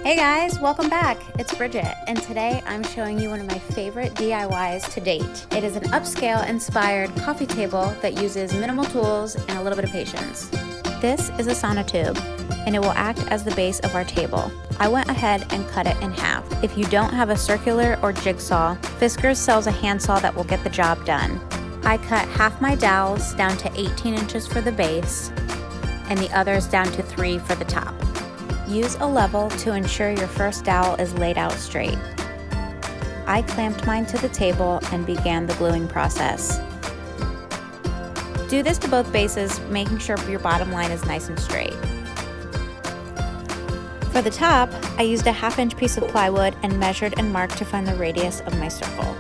Hey guys, welcome back. It's Bridget, and today I'm showing you one of my favorite DIYs to date. It is an upscale inspired coffee table that uses minimal tools and a little bit of patience. This is a sonotube, and it will act as the base of our table. I went ahead and cut it in half. If you don't have a circular or jigsaw, Fiskars sells a handsaw that will get the job done. I cut half my dowels down to 18 inches for the base, and the others down to 3 for the top. Use a level to ensure your first dowel is laid out straight. I clamped mine to the table and began the gluing process. Do this to both bases, making sure your bottom line is nice and straight. For the top, I used a 1/2 inch piece of plywood and measured and marked to find the radius of my circle.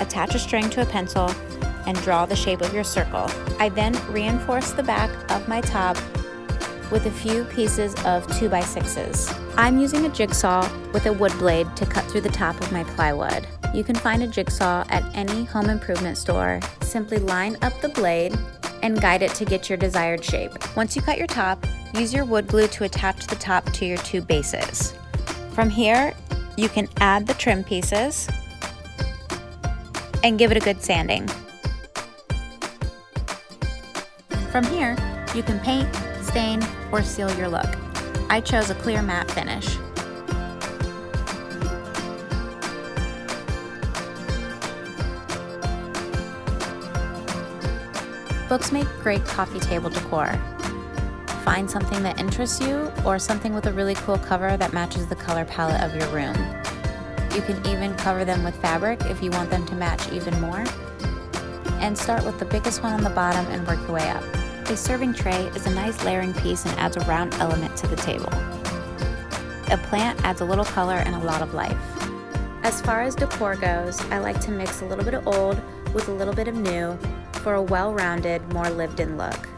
Attach a string to a pencil and draw the shape of your circle. I then reinforced the back of my top with a few pieces of 2x6s. I'm using a jigsaw with a wood blade to cut through the top of my plywood. You can find a jigsaw at any home improvement store. Simply line up the blade and guide it to get your desired shape. Once you cut your top, use your wood glue to attach the top to your 2 bases. From here, you can add the trim pieces and give it a good sanding. From here, you can paint, stain, or seal your look. I chose a clear matte finish. Books make great coffee table decor. Find something that interests you or something with a really cool cover that matches the color palette of your room. You can even cover them with fabric if you want them to match even more. And start with the biggest one on the bottom and work your way up. A serving tray is a nice layering piece and adds a round element to the table. A plant adds a little color and a lot of life. As far as decor goes, I like to mix a little bit of old with a little bit of new for a well-rounded, more lived-in look.